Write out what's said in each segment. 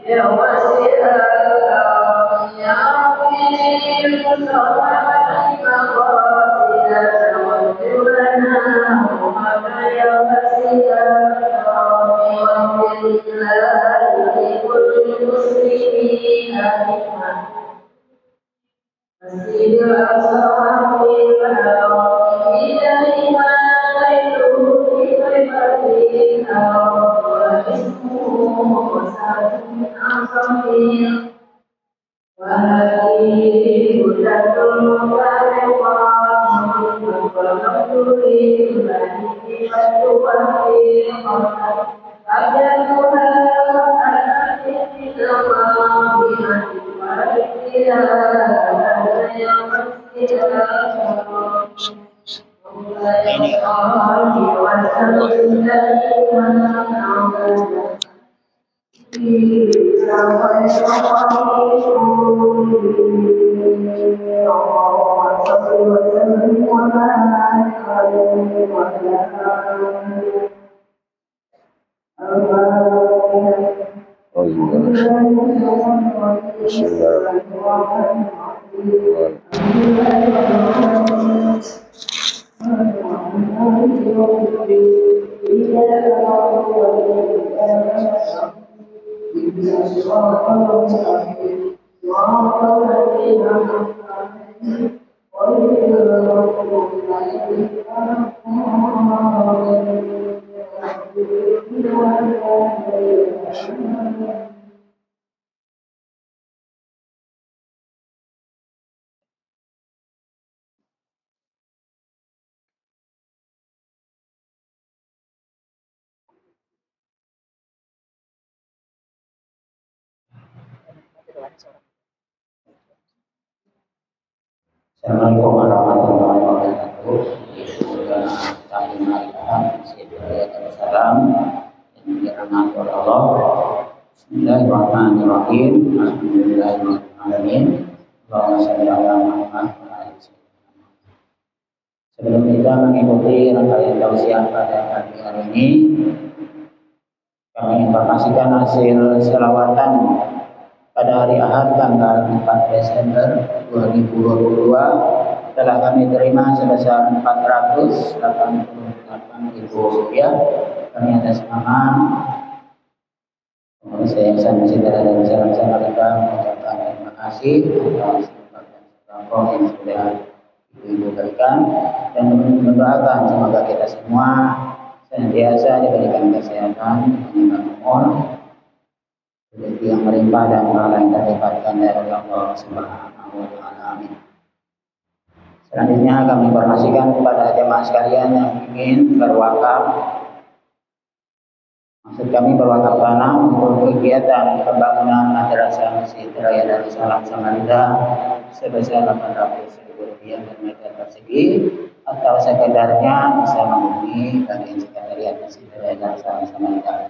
Ya Assalamualaikum warahmatullahi wabarakatuh. Bismillahirrahmanirrahim. Alhamdulillahirrahmanirrahim. Allahumma shalli ala Muhammad wa ala ali. Sebelum kita mengikuti rangkaian tausiah pada pagi hari ini, kami informasikan hasil selawatan pada hari Ahad tanggal 4 Desember 2022 telah kami terima sebesar 488.000 rupiah. Kami atas nama Pengurus Yayasan Masjid dan Salam Samarika mengucapkan terima kasih atas sembako yang sudah Ibu berikan dan mendoakan semoga kita semua senantiasa diberikan kesehatan, panjang umur, rezeki yang melimpah dan pahala yang terdapatkan dari Allah Subhanahu wa taala. Amin. Selanjutnya kami informasikan kepada jemaah sekalian yang ingin berwakaf. Maksud kami berwakaf tanah untuk kegiatan pembangunan madrasah Masjid Raya Darussalam Samarinda sebesar 800.000 rupiah per meter persegi, atau sekedarnya bisa menghubungi bagian sekretariat Masjid Raya Darussalam Samarinda.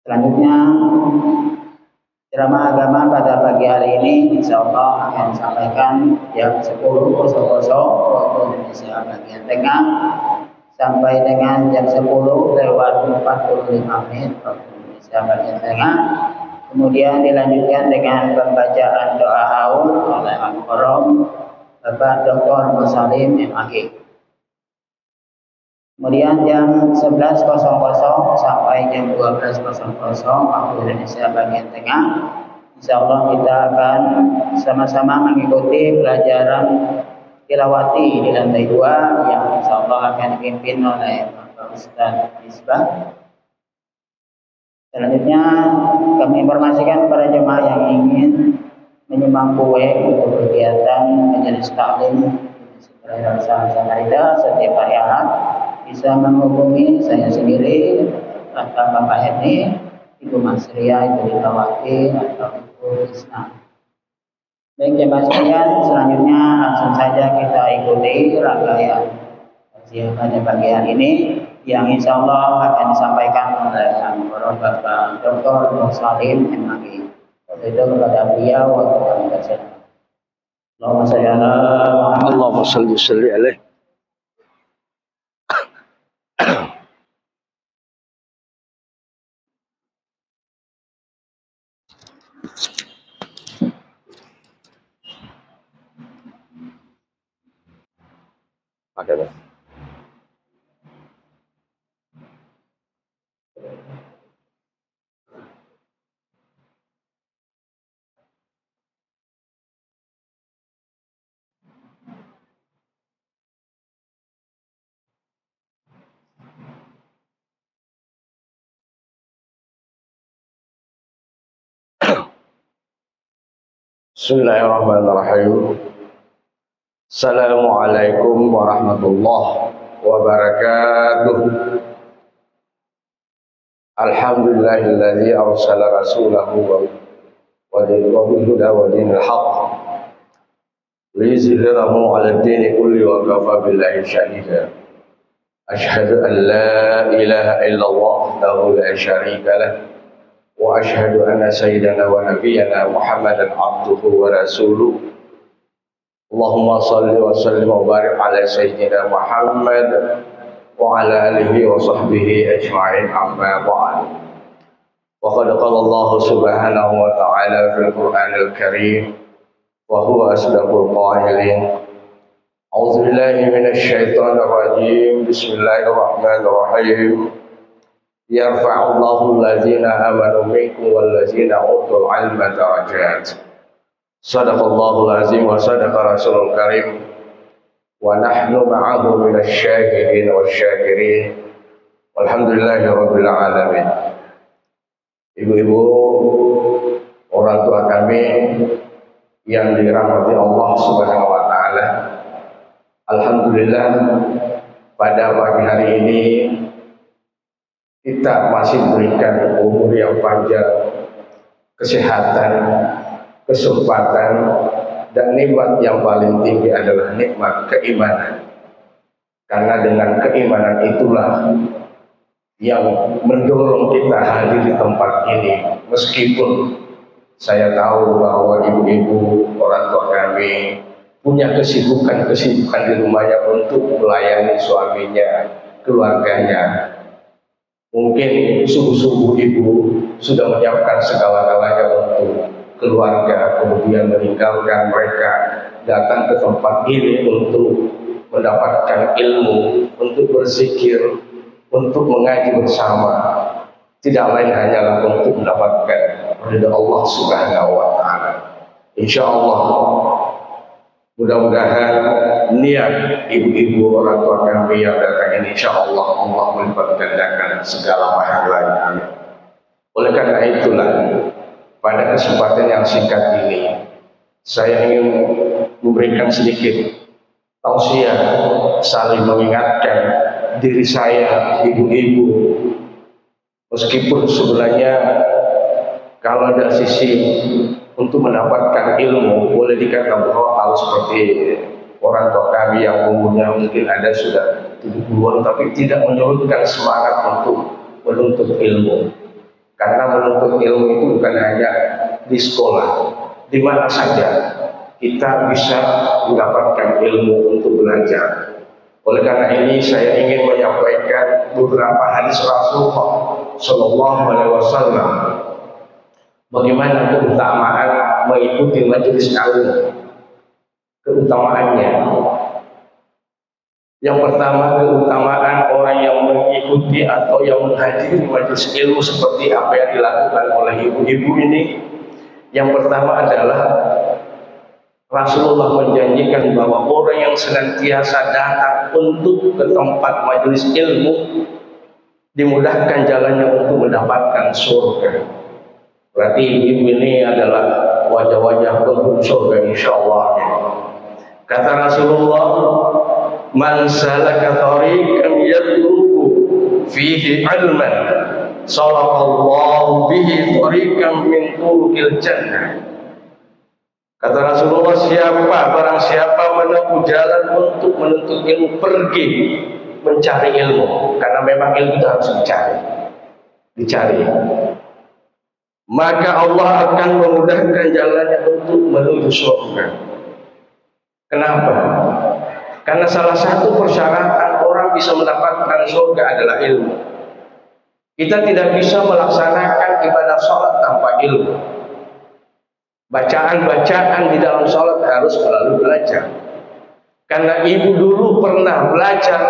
Selanjutnya, ceramah agama pada pagi hari ini insya Allah akan disampaikan jam 10.00 waktu Indonesia bagian tengah sampai dengan jam 10:45 waktu Indonesia bagian tengah. Kemudian dilanjutkan dengan pembacaan doa haul oleh Al-Mukarram Bapak Dr. Musalim MAG. Kemudian jam 11.00 sampai jam 12.00 waktu Indonesia bagian tengah, insya Allah kita akan sama-sama mengikuti pelajaran tilawati di lantai 2 yang insya Allah akan dipimpin oleh Bapak Ustaz Misbah. Selanjutnya kami informasikan kepada jemaah yang ingin menyumbang kue untuk kegiatan majelis taklim Samarinda setiap hari Ahad bisa menghubungi saya sendiri atau Bapak Hedi, Ibu Masria, Ibu Ditawati, atau Ibu Isna. Baik jemaah sekalian, selanjutnya langsung saja kita ikuti rangkaian kajian pada pagi hari ini yang insya Allah akan disampaikan oleh Bapak Dr. Musalim MAG. Itu kepada beliau waktu kami baca. Allahumma salli alaihi. Pakai Mas. Bismillahirrahmanirrahim. Assalamualaikum warahmatullahi wabarakatuh. Alhamdulillahilladzi arsala rasulahu wa bil huda wa dinil haqq liyuzhirahu 'ala ad-dini kulli wa kafa billahi shahida. Asyhadu an la ilaha illallah wahdahu la syarika lah wa asyhadu anna sayyidana wa nabiyyana Muhammadan abduhu wa rasuluh. Allahumma salli wa sallim wa barik ala sayyidina Muhammad wa ala alihi wa sahbihi ajma'in, amma ba'd. Wa qad qala Allah subhanahu wa ta'ala fil Qur'anil Karim wa huwa asdaqul qailin. A'udzu billahi minasy syaithanir rajim. Bismillahirrahmanirrahim. Yarfa'ullahu allazina amanu minkum wallazina utul 'ilma darajat. Sadaqallahul azim wa sadaqa rasulul karim wa nahnu ma'ahu minasy syahidin wasyakirin walhamdulillahi rabbil alamin. Ibu-ibu, orang tua kami yang dirahmati Allah Subhanahu wa taala, alhamdulillah pada pagi hari ini kita masih diberikan umur yang panjang, kesehatan, kesempatan, dan nikmat yang paling tinggi adalah nikmat keimanan. Karena dengan keimanan itulah yang mendorong kita hadir di tempat ini. Meskipun saya tahu bahwa ibu-ibu, orang tua kami punya kesibukan di rumahnya untuk melayani suaminya, keluarganya. Mungkin subuh-subuh ibu sudah menyiapkan segala-galanya untuk keluarga, kemudian meninggalkan mereka datang ke tempat ini untuk mendapatkan ilmu, untuk berzikir, untuk mengaji bersama. Tidak lain hanyalah untuk mendapatkan ridha Allah Subhanahu wa taala. Insyaallah mudah-mudahan niat ibu-ibu orang tua kami yang datang ini insyaallah Allah melipat gandakan segala pahalanya. Oleh karena itulah pada kesempatan yang singkat ini, saya ingin memberikan sedikit tausiah, saling mengingatkan diri saya, ibu-ibu. Meskipun sebenarnya kalau ada sisi untuk mendapatkan ilmu, boleh dikatakan bahwa hal seperti orang tua kami yang umurnya mungkin ada sudah 70-an, tapi tidak menyurutkan semangat untuk menuntut ilmu. Karena menuntut ilmu itu bukan hanya di sekolah, di mana saja kita bisa mendapatkan ilmu untuk belajar. Oleh karena ini saya ingin menyampaikan beberapa hadis Rasulullah Shallallahu Alaihi Wasallam bagaimana keutamaan mengikuti majelis ilmu, keutamaannya. Yang pertama, keutamaan orang yang mengikuti atau yang menghadiri majelis ilmu seperti apa yang dilakukan oleh ibu-ibu ini. Yang pertama adalah Rasulullah menjanjikan bahwa orang yang senantiasa datang untuk ke tempat majelis ilmu dimudahkan jalannya untuk mendapatkan surga. Berarti ibu ini adalah wajah-wajah penghuni surga insyaallah. Kata Rasulullah, man salaka tariqan yatlubu fihi ilman sallallahu bihi tariqan min turuqil jannah. Kata Rasulullah, barang siapa menempuh jalan untuk menuntut ilmu, pergi mencari ilmu, karena memang ilmu itu harus dicari, maka Allah akan memudahkan jalannya untuk menuju surga. Kenapa? Karena salah satu persyaratan orang bisa mendapatkan surga adalah ilmu. Kita tidak bisa melaksanakan ibadah sholat tanpa ilmu. Bacaan-bacaan di dalam sholat harus selalu belajar. Karena ibu dulu pernah belajar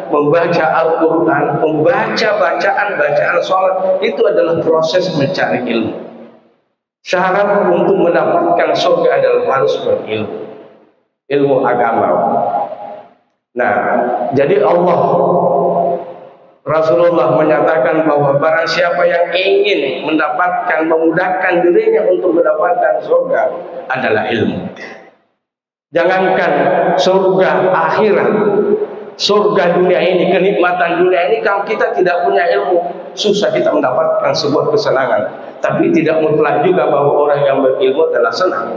membaca Al-Quran, membaca bacaan-bacaan sholat, itu adalah proses mencari ilmu. Syarat untuk mendapatkan surga adalah harus berilmu, ilmu agama. Nah, jadi Rasulullah menyatakan bahwa barang siapa yang ingin memudahkan dirinya untuk mendapatkan surga adalah ilmu. Jangankan surga akhirat, surga dunia ini, kenikmatan dunia ini, kalau kita tidak punya ilmu, susah kita mendapatkan sebuah kesenangan. Tapi tidak mutlak juga bahwa orang yang berilmu adalah senang.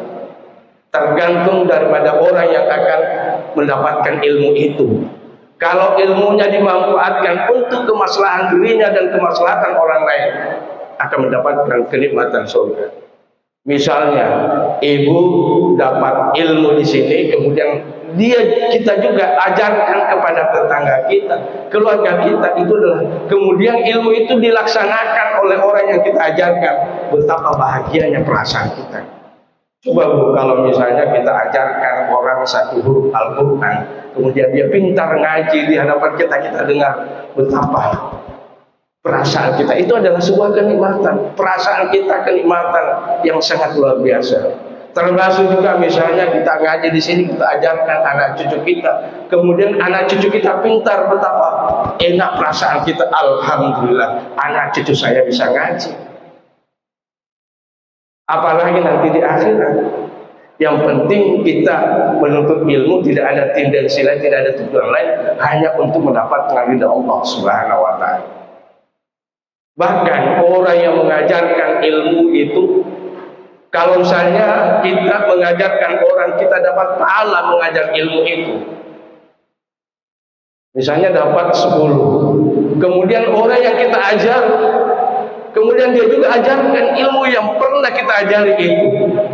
Tergantung daripada orang yang akan mendapatkan ilmu itu. Kalau ilmunya dimanfaatkan untuk kemaslahan dirinya dan kemaslahatan orang lain, akan mendapatkan kenikmatan surga. Misalnya, ibu dapat ilmu di sini, kemudian kita juga ajarkan kepada tetangga kita, keluarga kita, itu adalah kemudian ilmu itu dilaksanakan oleh orang yang kita ajarkan. Betapa bahagianya perasaan kita. Coba Bu, kalau misalnya kita ajarkan orang satu huruf Al-Quran, kemudian dia pintar ngaji di hadapan kita dengar betapa perasaan kita. Itu adalah sebuah kenikmatan. Perasaan kita kenikmatan yang sangat luar biasa. Termasuk juga misalnya kita ngaji di sini, kita ajarkan anak cucu kita, kemudian anak cucu kita pintar, betapa enak perasaan kita. Alhamdulillah, anak cucu saya bisa ngaji. Apalagi nanti di akhirat. Yang penting kita menuntut ilmu, tidak ada tendensi lain, tidak ada tujuan lain, hanya untuk mendapatkan ridha Allah Subhanahu wa Ta'ala. Bahkan orang yang mengajarkan ilmu itu, kalau misalnya kita mengajarkan orang, kita dapat pahala mengajar ilmu itu. Misalnya dapat 10, kemudian orang yang kita ajar, kemudian dia juga ajarkan ilmu yang pernah kita ajari itu,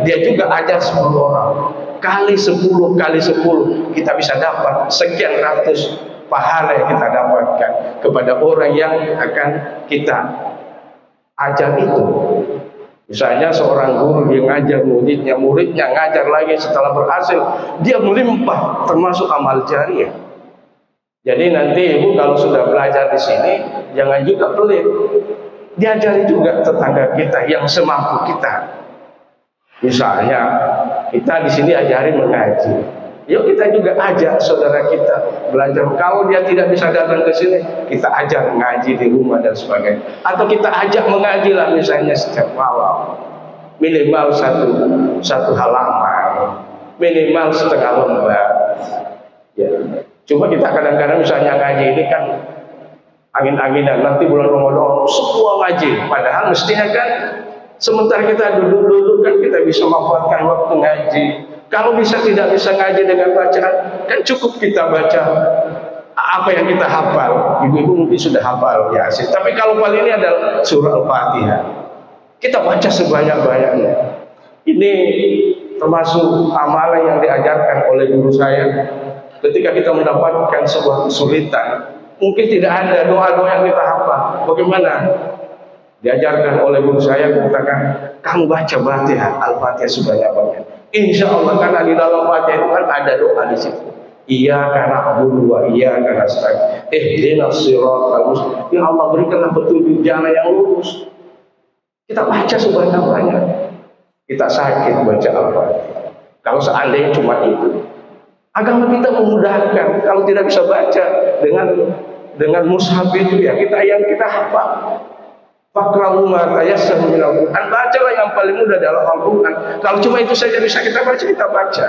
dia juga ajar 10 orang. Kali 10, kita bisa dapat sekian ratus pahala yang kita dapatkan kepada orang yang akan kita ajar itu. Misalnya seorang guru yang ngajar muridnya ngajar lagi, setelah berhasil dia melimpah, termasuk amal jariah. Jadi nanti ibu kalau sudah belajar di sini, jangan juga pelit. Diajari juga tetangga kita yang semampu kita. Misalnya kita di sini ajari mengaji, yuk kita juga ajak saudara kita belajar. Kalau dia tidak bisa datang ke sini, kita ajar mengaji di rumah dan sebagainya. Atau kita ajak mengaji lah, misalnya setiap malam, minimal satu halaman, minimal setengah lembar. Ya. Cuma kita kadang-kadang misalnya ngaji ini kan angin-anginan, nanti bulan Ramadan semua ngaji, padahal mestinya kan sementara kita duduk-duduk kan kita bisa memanfaatkan waktu ngaji. Kalau tidak bisa ngaji dengan bacaan, kan cukup kita baca apa yang kita hafal. Ibu-ibu mungkin sudah hafal ya sih. Tapi kalau paling ini adalah surah Al-Fatihah, kita baca sebanyak-banyaknya. Ini termasuk amalan yang diajarkan oleh guru saya. Ketika kita mendapatkan sebuah kesulitan, mungkin tidak ada doa-doa yang kita hafal. Bagaimana? Diajarkan oleh guru saya, katakan, kamu baca Al-Fatihah sebanyak-banyaknya. Insya Allah, karena di dalam Fatihah itu kan ada doa di situ. Iyyaka na'budu wa iyyaka nasta'in. Ihdinas siratal mustaqim. Ya Allah, berikanlah petunjuk jalan yang lurus. Kita baca sebanyak-banyaknya. Kita sakit baca Al-Fatihah. Kalau seandainya cuma itu, agama kita memudahkan. Kalau tidak bisa baca dengan mushaf itu, ya kita hafal. Faqra'u ma tayassara minal Qur'an. Bacalah yang paling mudah dalam Al-Qur'an. Kalau cuma itu saja bisa kita baca.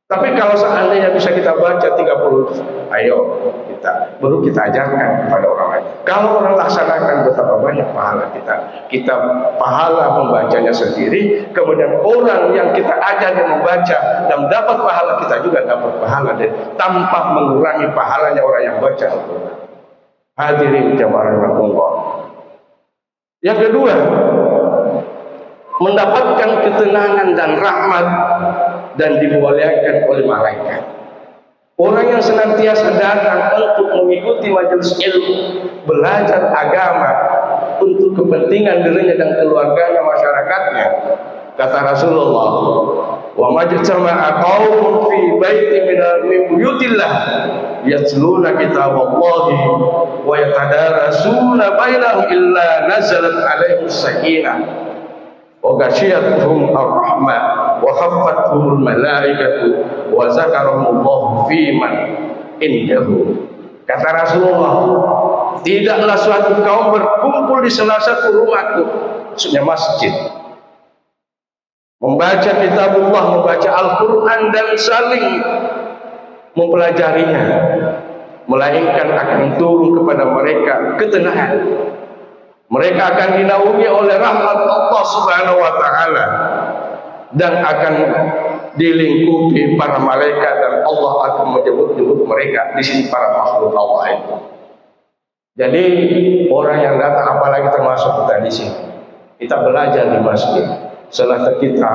Tapi kalau seandainya bisa kita baca 30, ayo baru kita ajarkan kepada orang lain. Kalau orang laksanakan, betapa banyak pahala kita. Kita pahala membacanya sendiri, kemudian orang yang kita ajar yang membaca dan dapat pahala, kita juga dapat pahala tanpa mengurangi pahalanya orang yang baca Al-Quran. Hadirin jamaah rahimakumullah. Yang kedua, mendapatkan ketenangan dan rahmat dan dimuliakan oleh malaikat. Orang yang senantiasa datang untuk mengikuti majelis ilmu, belajar agama untuk kepentingan dirinya dan keluarganya, masyarakatnya, Kata Rasulullah, wa majtama'a qaumun fi baitin min buyutillah yatluna kitaballahi wa yatadarasuna bainahum illa nazalat alaihim sakinah wa ghashiyatuhum ar-rahmah wa khaffatuhumul malaikatu wa zakarahumullahu fi man indahu. Kata Rasulullah, tidaklah suatu kaum berkumpul di salah satu rumahku, maksudnya masjid, membaca kitabullah, membaca Al-Quran dan saling mempelajarinya, melainkan akan turun kepada mereka ketenangan. Mereka akan dinaungi oleh rahmat Allah Subhanahu wa taala dan akan dilingkupi para malaikat, dan Allah akan menyebut-nyebut mereka di sini para makhluk Allah itu. Jadi orang yang datang, apalagi termasuk kita di sini, kita belajar di masjid. Setelah kita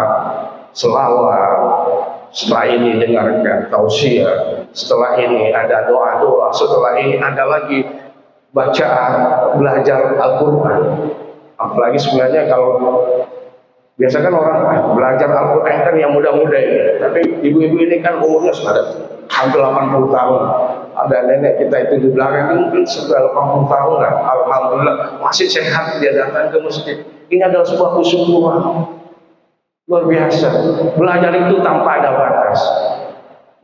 selawat, setelah ini dengarkan tausiah, setelah ini ada doa-doa, setelah ini ada lagi bacaan, belajar Al-Quran. Apalagi sebenarnya kalau biasa kan orang belajar Al-Quran kan yang muda-muda ini, tapi ibu-ibu ini kan umurnya sudah hampir 80 tahun. Ada nenek kita itu di belakang ini mungkin sudah 80 tahun lah. Alhamdulillah masih sehat, dia datang ke masjid. Ini adalah sebuah kesyukuran luar biasa. Belajar itu tanpa ada batas.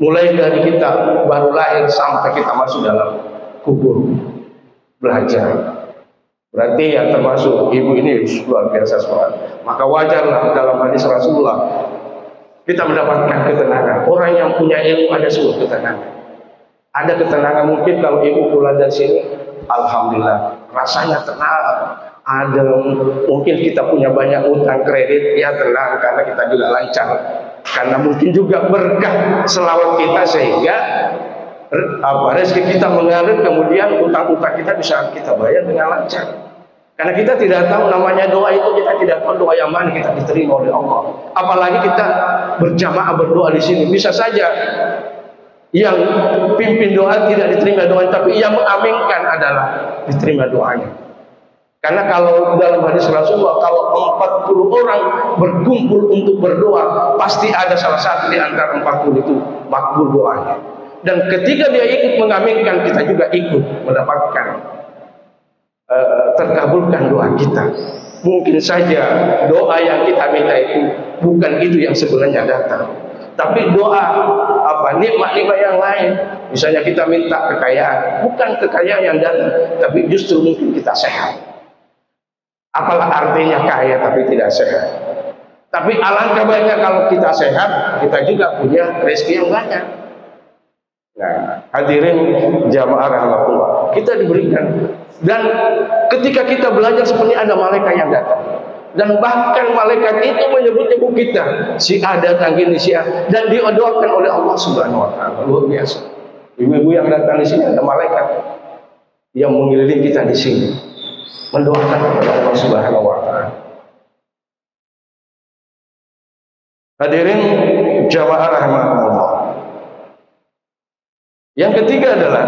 Mulai dari kita baru lahir sampai kita masuk dalam kubur belajar. Berarti yang termasuk ibu ini luar biasa sekali. Maka wajarlah dalam hadis Rasulullah kita mendapatkan ketenangan. Orang yang punya ilmu ada sebuah ketenangan. Ada ketenangan mungkin kalau ibu pulang dari sini, alhamdulillah rasanya tenang. Ada mungkin kita punya banyak utang kredit, ya tenang karena kita juga lancar. Karena mungkin juga berkah selawat kita sehingga rezeki kita mengalir, kemudian utang-utang kita bisa kita bayar dengan lancar. Karena kita tidak tahu namanya doa itu, kita tidak tahu doa yang mana kita diterima oleh Allah. Apalagi kita berjamaah berdoa di sini, bisa saja yang pimpin doa tidak diterima doa, tapi yang mengaminkan adalah diterima doanya. Karena kalau dalam hadis Rasulullah, kalau 40 orang berkumpul untuk berdoa, pasti ada salah satu di antara 40 itu makbul doanya. Dan ketika dia ikut mengaminkan, kita juga ikut mendapatkan terkabulkan doa kita. Mungkin saja doa yang kita minta itu bukan itu yang sebenarnya datang, tapi doa nikmat-nikmat yang lain. Misalnya kita minta kekayaan, bukan kekayaan yang datang, tapi justru mungkin kita sehat. Apalah artinya kaya tapi tidak sehat? Tapi alangkah baiknya kalau kita sehat, kita juga punya rezeki yang banyak. Nah, hadirin jamaah rahmatullah, kita diberikan. Dan ketika kita belajar seperti ada malaikat yang datang, dan bahkan malaikat itu menyebut-nyebut kita, si A datang gini, si A, dan didoakan oleh Allah Subhanahu wa taala. Luar biasa. Ibu-ibu yang datang di sini ada malaikat yang mengelilingi kita di sini, mendoakan kepada Allah Subhanahu wa taala. Hadirin jamaah rahmatullah. Yang ketiga adalah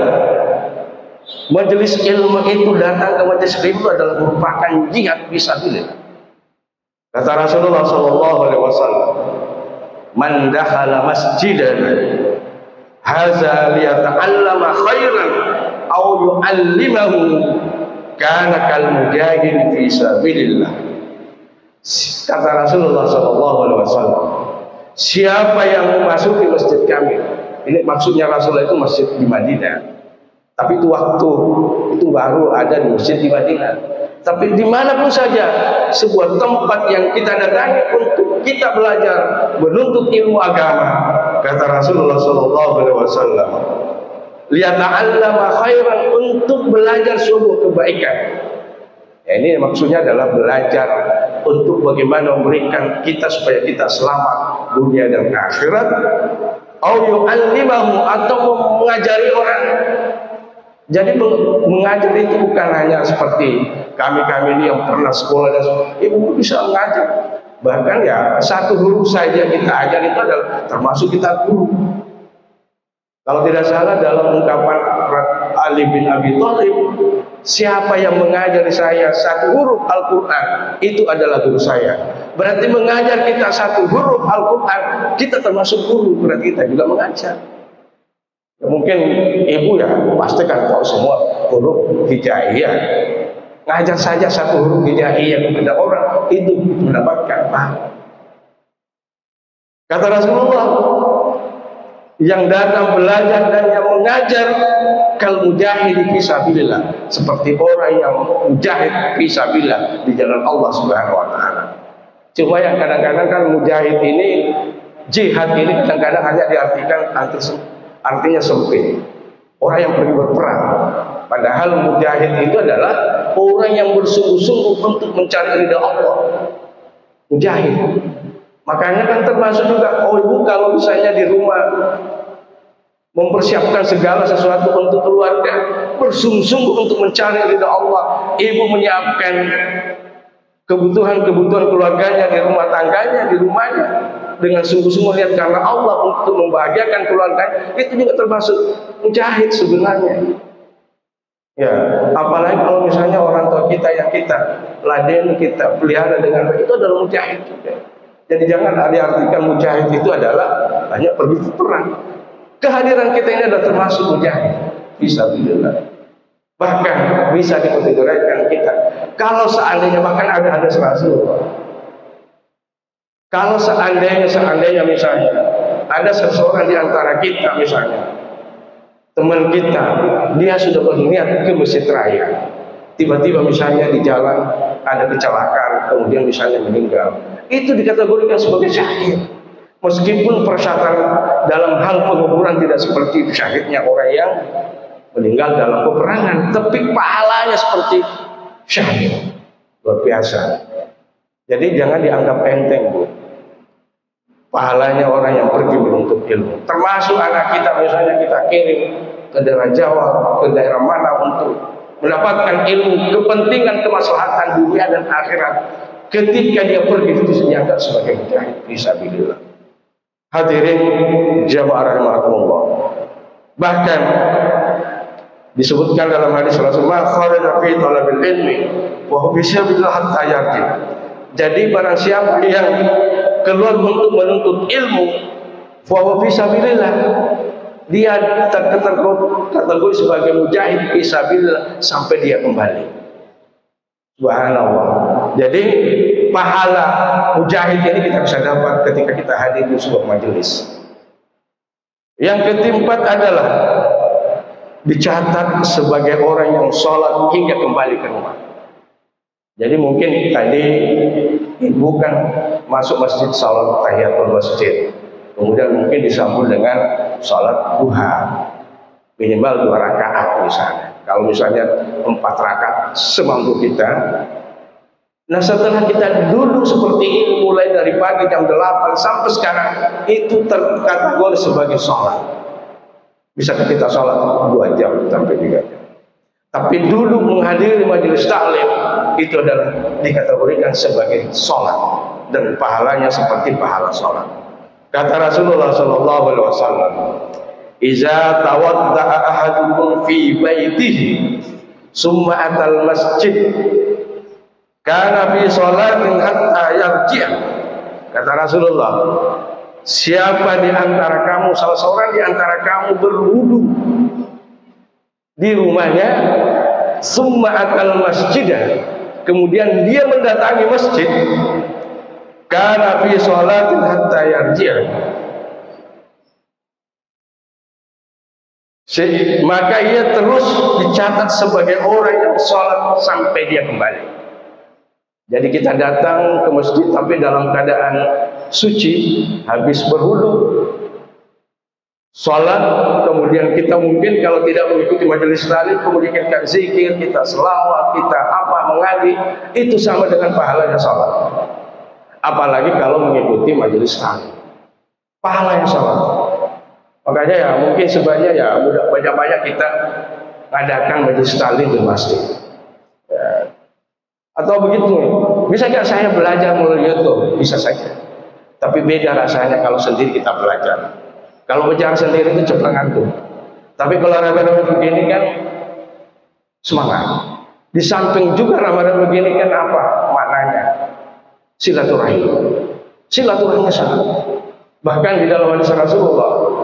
majelis ilmu itu, datang ke majelis ilmu adalah merupakan jihad fisabilillah. Kata Rasulullah sallallahu alaihi wasallam, "Man dakhala masjidan hadza liyata'allama khairan aw yu'allimahu kana kal mujahid fi sabilillah." Kata Rasulullah sallallahu alaihi wasallam, siapa yang memasuki masjid kami, ini maksudnya Rasulullah itu masjid di Madinah. Tapi itu waktu itu baru ada di masjid di Madinah. Tapi dimanapun saja sebuah tempat yang kita datangi untuk kita belajar, menuntut ilmu agama, kata Rasulullah sallallahu alaihi wasallam, liyata'allama khairan, untuk belajar sebuah kebaikan. Ya, ini maksudnya adalah belajar untuk bagaimana memberikan kita supaya kita selamat dunia dan akhirat. Au yu'allimahu, atau mengajari orang. Jadi mengajar itu bukan hanya seperti kami ini yang pernah sekolah dan ibu bisa mengajar. Bahkan ya satu huruf saja kita ajar itu adalah termasuk kita guru. Kalau tidak salah dalam ungkapan Ali bin Abi Thalib, Siapa yang mengajari saya satu huruf Al-Quran, itu adalah guru saya. Berarti mengajar kita satu huruf Al-Quran, kita termasuk guru, berarti kita juga mengajar. Ya, mungkin ibu ya pasti kan tahu semua huruf hijaiyah. Ngajar saja satu huruf hijaiyah kepada orang, itu mendapatkan pahala. Kata Rasulullah, yang datang belajar dan yang mengajar kal mujahid fisabilillah, seperti orang yang mujahid fisabilillah di jalan Allah Subhanahu wa taala. Cuma yang kadang-kadang kan mujahid ini, jihad ini kadang-kadang hanya diartikan artinya sempit. Orang yang pergi berperang. Padahal mujahid itu adalah orang yang bersungguh-sungguh untuk mencari ridha Allah. Mujahid. Makanya kan termasuk juga, oh ibu kalau misalnya di rumah mempersiapkan segala sesuatu untuk keluarga, bersungguh-sungguh untuk mencari ridha Allah. Ibu menyiapkan kebutuhan-kebutuhan keluarganya di rumah tangganya, di rumahnya, dengan sungguh-sungguh lihat karena Allah untuk membahagiakan keluarganya, itu juga termasuk mujahid sebenarnya. Ya, apalagi kalau misalnya orang tua kita yang kita laden, kita pelihara dengan baik, itu adalah mujahid juga. Jadi jangan diartikan mujahid itu adalah hanya pergi perang. Kehadiran kita ini adalah termasuk mujahid fisabilillah. Bahkan bisa dikategorikan kita. Kalau seandainya bahkan ada Rasulullah. Kalau seandainya misalnya ada seseorang di antara kita misalnya, teman kita, dia sudah berniat ke Masjid Raya. Tiba-tiba misalnya di jalan ada kecelakaan, kemudian misalnya meninggal, itu dikategorikan sebagai syahid. Meskipun persyaratan dalam hal penguburan tidak seperti syahidnya orang yang meninggal dalam peperangan, tapi pahalanya seperti syahid. Luar biasa. Jadi jangan dianggap enteng, Bu. Pahalanya orang yang pergi menuntut ilmu. Termasuk anak kita misalnya kita kirim ke daerah Jawa, ke daerah mana untuk mendapatkan ilmu, kepentingan kemaslahatan dunia dan akhirat. Ketika dia pergi itu dianggap sebagai mujahid fisabilillah. Hadirin jamaah rahimakumullah. Bahkan disebutkan dalam hadis Rasulullah, kharaja fi talabil ilmi wa huwa fisabilillah hatta yarji. Jadi barang siapa yang keluar untuk menuntut ilmu, fa huwa fisabilillah, dia terkategori sebagai mujahid fisabilillah sampai dia kembali. Subhanallah. Jadi pahala mujahid ini kita bisa dapat ketika kita hadir di sebuah majelis. Yang keempat adalah dicatat sebagai orang yang sholat hingga kembali ke rumah. Jadi mungkin tadi ibu kan masuk masjid sholat tahiyatul masjid, kemudian mungkin disambung dengan sholat duha minimal 2 rakaat misalnya. Kalau misalnya 4 rakaat semampu kita. Nah setelah kita dulu seperti ini mulai dari pagi jam 8 sampai sekarang, itu terkategori sebagai sholat. Bisa kita sholat 2 jam sampai 3 jam. Tapi dulu menghadiri majelis taklim itu adalah dikategorikan sebagai sholat dan pahalanya seperti pahala sholat. Kata Rasulullah Sallallahu Alaihi Wasallam, "Iza tawadda'a ahadukum fi baitihi, summa atal masjid, kana fi sholatin hatta yarji'." Kata Rasulullah, siapa di antara kamu, salah seorang di antara kamu berwudu di rumahnya, summa atal masjidah, kemudian dia mendatangi masjid, kana fi sholatin hatta yarji', maka ia terus dicatat sebagai orang yang sholat sampai dia kembali. Jadi kita datang ke masjid tapi dalam keadaan suci, habis berwudu, sholat, kemudian kita mungkin kalau tidak mengikuti majelis taklim, kemudian kita zikir, kita selawat, kita mengaji, itu sama dengan pahalanya sholat. Apalagi kalau mengikuti majelis taklim, pahalanya sholat. Makanya ya mungkin sebaiknya ya banyak-banyak kita ngadakan majelis taklim di masjid. Ya. Atau begitu, bisa nggak saya belajar melalui YouTube? Bisa saja. Tapi beda rasanya kalau sendiri kita belajar. Kalau bicara sendiri itu cepat ngantuk. Tapi kalau rame-rame begini kan semangat. Di samping juga Ramadan begini kan apa maknanya? Silaturahim. Silaturahimnya sangat. Bahkan di dalam hadis Rasulullah,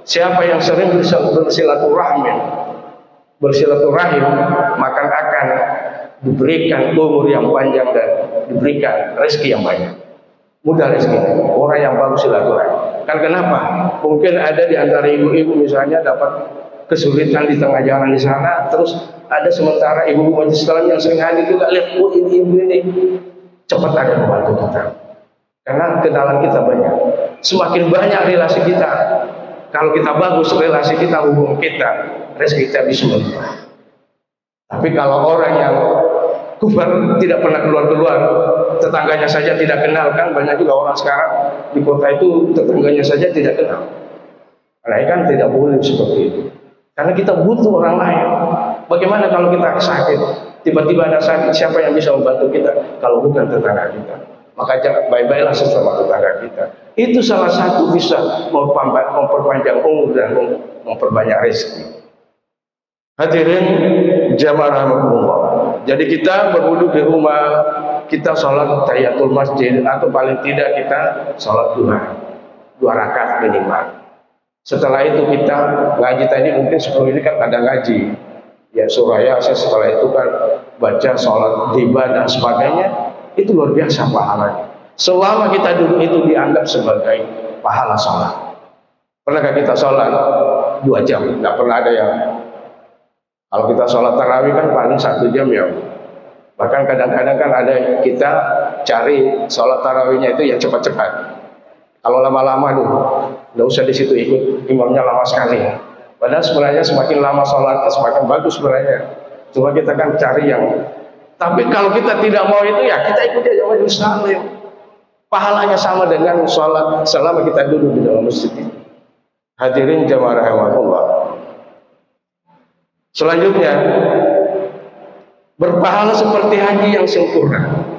siapa yang sering bersilaturahim, maka akan diberikan umur yang panjang dan diberikan rezeki yang banyak. Mudah rezeki. Orang yang bagus silaturahim. Kan kenapa? Mungkin ada di antara ibu-ibu misalnya dapat kesulitan di tengah jalan di sana, terus ada sementara ibu-ibu majelis taklim yang sering hadir juga lihat, oh ini ibu ini cepat ada membantu kita. Karena kenalan kita banyak. Semakin banyak relasi kita, kalau kita bagus relasi kita, hubungan kita, rezeki kita bisa berlimpah. Tapi kalau orang yang kufar tidak pernah keluar-keluar, tetangganya saja tidak kenal, kan banyak juga orang sekarang di kota itu tetangganya saja tidak kenal. Nah, kan tidak boleh seperti itu. Karena kita butuh orang lain. Bagaimana kalau kita sakit, tiba-tiba ada sakit, siapa yang bisa membantu kita? Kalau bukan tetangga kita. Maka jangan baik-baiklah sesama tetangga kita. Itu salah satu bisa memperpanjang umur dan memperbanyak rezeki. Hadirin jamaah rahmatullah. Jadi kita berwudu di rumah, kita sholat tahiyatul masjid, atau paling tidak kita sholat duha 2 rakaat minimal. Setelah itu kita ngaji tadi, mungkin sebelum ini kan ada ngaji ya surah Yasin, setelah itu kan baca sholat tiba dan sebagainya. Itu luar biasa pahalanya. Selama kita duduk itu dianggap sebagai pahala sholat. Pernahkah kita sholat 2 jam? Tidak pernah ada yang. Kalau kita sholat tarawih kan paling 1 jam ya. Bahkan kadang-kadang kan ada kita cari sholat tarawihnya itu yang cepat-cepat. Kalau lama-lama nggak usah di situ ikut imamnya lama sekali. Padahal sebenarnya semakin lama sholatnya semakin bagus sebenarnya. Cuma kita kan cari yang. Tapi kalau kita tidak mau itu ya kita ikut aja majelis taklim. Pahalanya sama dengan sholat selama kita duduk di dalam masjid. Hadirin jamaah rahmatullah. Selanjutnya, berpahala seperti haji yang sempurna.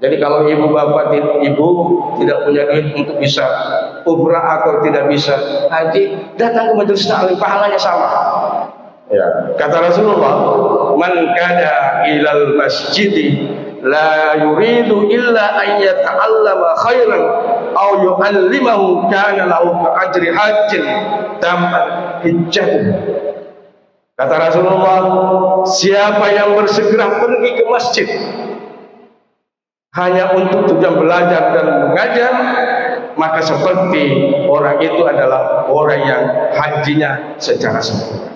Jadi kalau ibu bapak ibu tidak punya duit untuk bisa umrah atau tidak bisa haji, datang ke majelis taklim, pahalanya sama. Ya, kata Rasulullah, man kana ilal masjidi la yuridu illa an yata'allama khairan aw yu'allimahu kana lahu ajri hajjin tamam hijjah. Kata Rasulullah, siapa yang bersegera pergi ke masjid hanya untuk tujuan belajar dan mengajar, maka seperti orang itu adalah orang yang hajinya secara sempurna.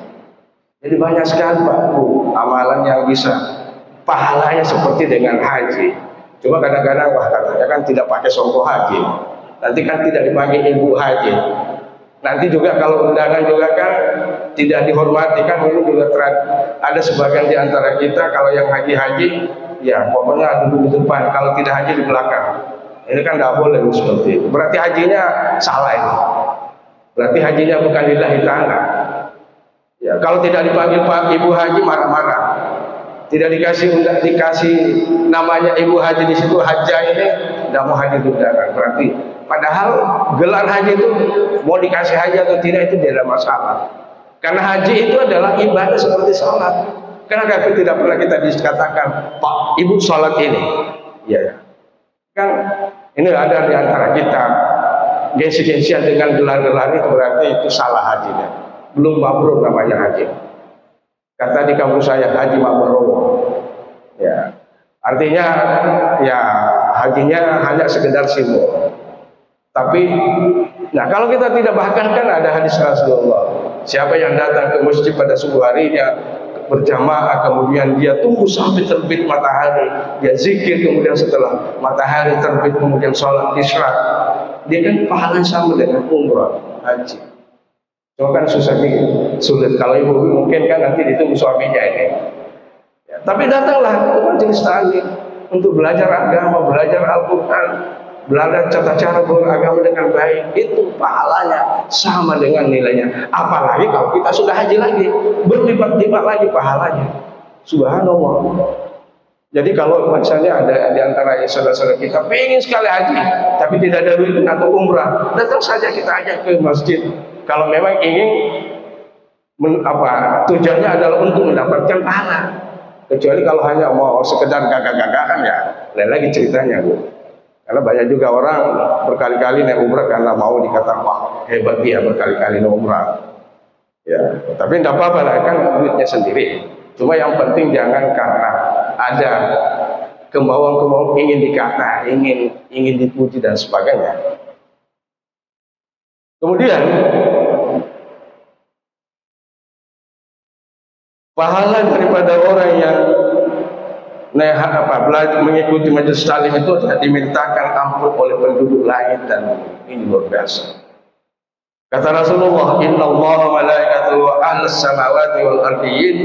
Jadi banyak sekali Pak Bu amalan yang bisa pahalanya seperti dengan haji. Cuma kadang-kadang wah katanya kan tidak pakai songkok haji, nanti kan tidak dipanggil ibu haji. Nanti juga kalau undangan juga kan tidak dihormati, kan ini juga ada sebagian di antara kita kalau yang haji-haji ya pokoknya duduk di depan, kalau tidak haji di belakang. Ini kan tidak boleh seperti itu. Berarti hajinya salah ini. Berarti hajinya bukan lillahi ta'ala. Ya, kalau tidak dipanggil Pak Ibu Haji marah-marah. Tidak dikasih namanya Ibu Haji di situ, hajah ini tidak mau haji undangan. Berarti padahal gelar haji itu mau dikasih haji atau tidak itu tidak ada masalah. Karena haji itu adalah ibadah seperti sholat. Kenapa tidak pernah kita dikatakan Pak Ibu sholat ini? Ya, kan ini ada di antara kita gengsi-gengsian dengan gelar-gelar itu, berarti itu salah hajinya. Belum mabrur namanya haji. Kata di kampus saya haji mabrur. Ya, artinya ya hajinya hanya sekedar simbol. Tapi, nah kalau kita tidak, bahkan kan ada hadis Rasulullah, siapa yang datang ke masjid pada subuh harinya berjamaah, kemudian dia tunggu sampai terbit matahari, dia zikir, kemudian setelah matahari terbit kemudian sholat isyraq, dia kan pahalanya sama dengan umrah haji. Cuma kan susah nih, sulit. Kalau ibu mungkin kan nanti ditunggu suaminya ini. Ya, tapi datanglah ke majelis taklim untuk belajar agama, belajar Al-Quran, belajar tata cara beragama dengan baik. Itu pahalanya sama dengan nilainya. Apalagi kalau kita sudah haji lagi, berlipat-lipat lagi pahalanya. Subhanallah. Jadi kalau misalnya ada di antara saudara-saudara kita pengen sekali haji, tapi tidak ada duit atau umrah, datang saja kita ajak ke masjid. Kalau memang ingin tujuannya adalah untuk mendapatkan pahala. Kecuali kalau hanya mau sekedar gagah-gagahan ya, lain lagi ceritanya Bu. Karena banyak juga orang berkali-kali naik umrah karena mau dikatakan wah hebat dia berkali-kali naik umrah. Ya, tapi tidak apa-apa lah, kan duitnya sendiri. Cuma yang penting jangan karena ada kemauan-kemauan ingin dikata, ingin dipuji dan sebagainya. Kemudian pahala daripada orang yang belajar mengikuti majelis taklim itu dimintakan ampun oleh penduduk lain, dan ini luar biasa. Kata Rasulullah, Inna Allah malaikatuhu ahlas samawati wal ardiyin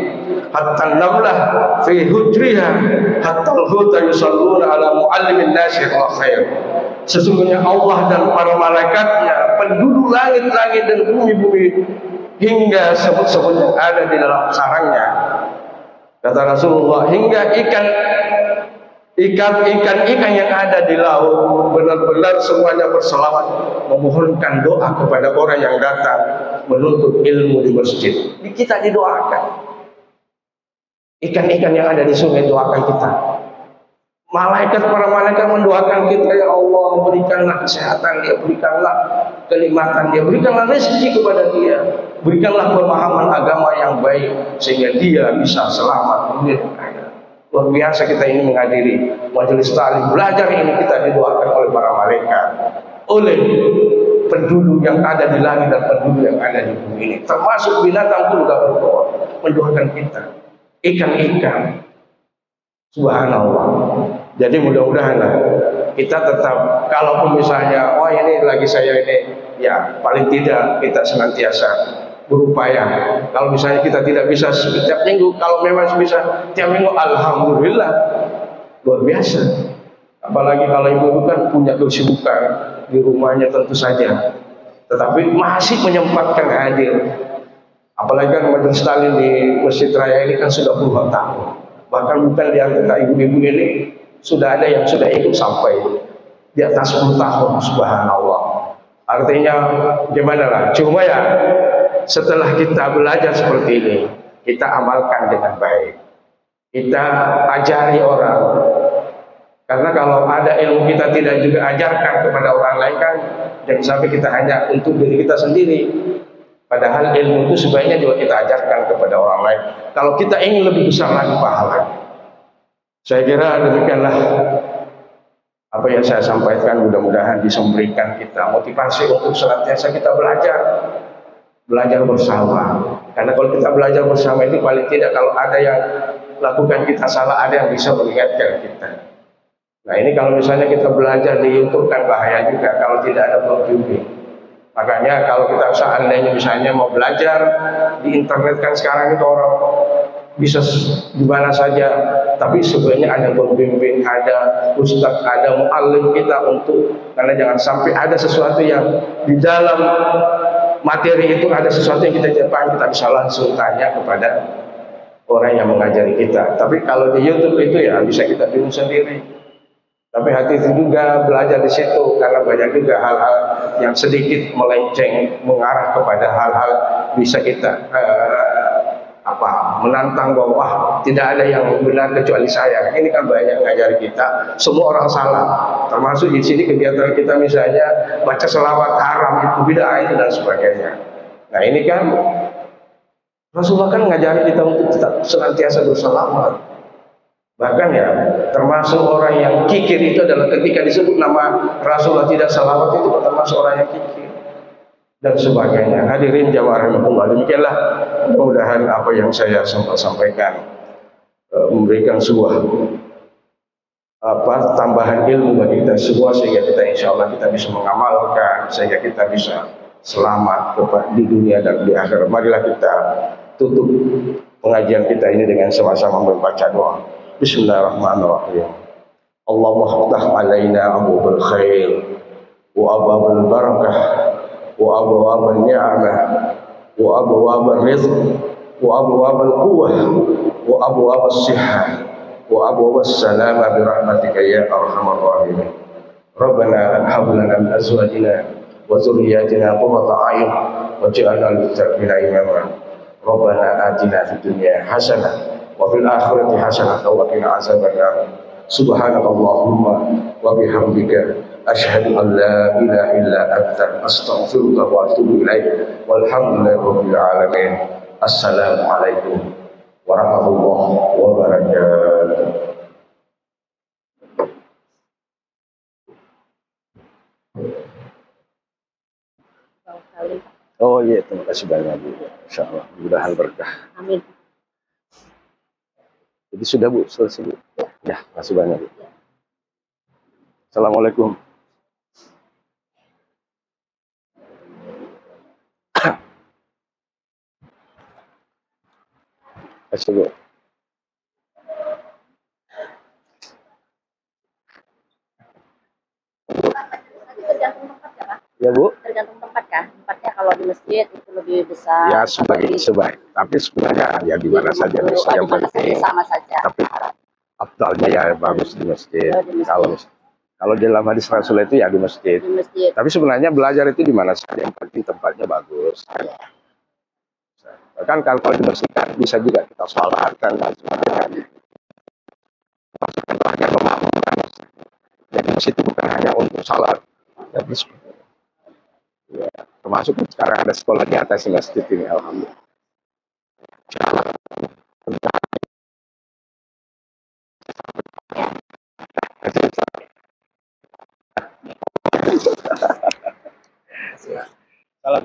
hatta namlah fi hujriha hatta al-huta yusalluna ala muallimin nasi khair. Sesungguhnya Allah dan para malaikatnya, penduduk langit-langit dan bumi-bumi, hingga semut-semut yang ada di dalam sarangnya. Kata Rasulullah, hingga ikan-ikan yang ada di laut benar-benar semuanya berselawat memohonkan doa kepada orang yang datang menuntut ilmu di masjid. Kita didoakan. Ikan-ikan yang ada di sungai doakan kita. Para malaikat mendoakan kita, ya Allah, berikanlah kesehatan dia, berikanlah kenikmatan dia, berikanlah rezeki kepada dia, berikanlah pemahaman agama yang baik sehingga dia bisa selamat dunia dan akhirat. Luar biasa kita ini menghadiri majelis taklim, belajar ini kita didoakan oleh para malaikat, oleh penduduk yang ada di langit dan penduduk yang ada di bumi ini, termasuk binatang pun juga berdoa mendoakan kita, ikan-ikan. Subhanallah. Jadi mudah-mudahan kita tetap, kalaupun misalnya wah ini lagi saya ini, ya paling tidak kita senantiasa berupaya. Kalau misalnya kita tidak bisa setiap minggu, kalau memang bisa tiap minggu, alhamdulillah, luar biasa. Apalagi kalau ibu kan punya kesibukan di rumahnya tentu saja, tetapi masih menyempatkan hadir. Apalagi kan majelis taklim di Masjid Raya ini kan sudah puluhan tahun. Bahkan bukan di antara ibu-ibu ini sudah ada yang sudah ikut sampai di atas 10 tahun. Subhanallah. Artinya gimana lah? Cuma ya setelah kita belajar seperti ini, kita amalkan dengan baik, kita ajari orang. Karena kalau ada ilmu kita tidak juga ajarkan kepada orang lain kan, jangan sampai kita hanya untuk diri kita sendiri. Padahal ilmu itu sebaiknya juga kita ajarkan kepada orang lain. Kalau kita ingin lebih besar lagi pahalanya. Saya kira demikianlah apa yang saya sampaikan, mudah-mudahan bisa memberikan kita motivasi untuk senantiasa kita belajar bersama. Karena kalau kita belajar bersama itu paling tidak kalau ada yang lakukan kita salah, ada yang bisa mengingatkan kita. Nah ini kalau misalnya kita belajar di YouTube kan bahaya juga kalau tidak ada pembimbing. Makanya kalau kita seandainya misalnya mau belajar di internet kan sekarang itu orang bisa di mana saja, tapi sebenarnya ada pembimbing, ada ustaz, ada muallim kita untuk, karena jangan sampai ada sesuatu yang di dalam materi itu ada sesuatu yang kita jepang, kita bisa langsung tanya kepada orang yang mengajari kita. Tapi kalau di YouTube itu ya bisa kita bingung sendiri. Tapi hati-hati juga belajar di situ, karena banyak juga hal-hal yang sedikit melenceng mengarah kepada hal-hal bisa kita menantang bahwa tidak ada yang benar kecuali saya. Ini kan banyak ngajari kita, semua orang salah. Termasuk di sini kegiatan kita misalnya baca selawat haram itu bid'ah itu dan sebagainya. Nah ini kan Rasulullah kan ngajari kita untuk tetap senantiasa berselawat. Bahkan ya termasuk orang yang kikir itu adalah ketika disebut nama Rasulullah tidak salawat, itu termasuk orang yang kikir dan sebagainya. Hadirin jamaah rahimakumullah, demikianlah mudah-mudahan apa yang saya sampaikan memberikan sebuah tambahan ilmu bagi kita semua, sehingga kita insya Allah kita bisa mengamalkan, sehingga kita bisa selamat di dunia dan di akhirat. Marilah kita tutup pengajian kita ini dengan sama-sama membaca doa. Bismillahirrahmanirrahim. Allahumma ftah alaina abwaabal khair wa abwaabal barakah wa abwaabal ni'mah wa abwaabal rizq wa abwaabal quwwah wa abwaabas sihhah wa abwaabas salamah bi rahmatika ya arhamar rahimin. Rabbana hab lana min azwajina wa dhurriyyatina qurrata a'yun waj'alna lil muttaqina imama. Rabbana atina fid dunya hasanah wa fil akhirati hasanatan wa qina azabannar. Subhanakallahumma wa bihamdika asyhadu an la ilaha illa anta astaghfiruka wa atubu ilaik. Walhamdulillahi rabbil alamin. Assalamualaikum warahmatullahi wabarakatuh. Oh iya, terima kasih banyak Bu. Insya Allah, mudah-mudahan berkah. Amin. Jadi sudah Bu, selesai Bu. Ya, terima kasih banyak Bu. Assalamualaikum. Terima kasih Bu. Tergantung tempat ya, Pak? Ya Bu. Tergantung tempat kah? Tempatnya kalau di masjid itu lebih besar. Ya sebaik. Tapi sebenarnya ya di mana saja bisa yang penting. Sama saja. Tapi afdalnya ya bagus di masjid. Oh, di masjid. Kalau di dalam hadis Rasul itu ya di masjid. Di masjid. Tapi sebenarnya belajar itu di mana saja yang penting tempatnya bagus. Kan kalau di masjid kan bisa juga kita sholat kan dan sebagainya. Hanya memahami. Jadi masjid itu bukan hanya untuk sholat. Ya, termasuk sekarang ada sekolah di atas masjid ini, alhamdulillah. Salam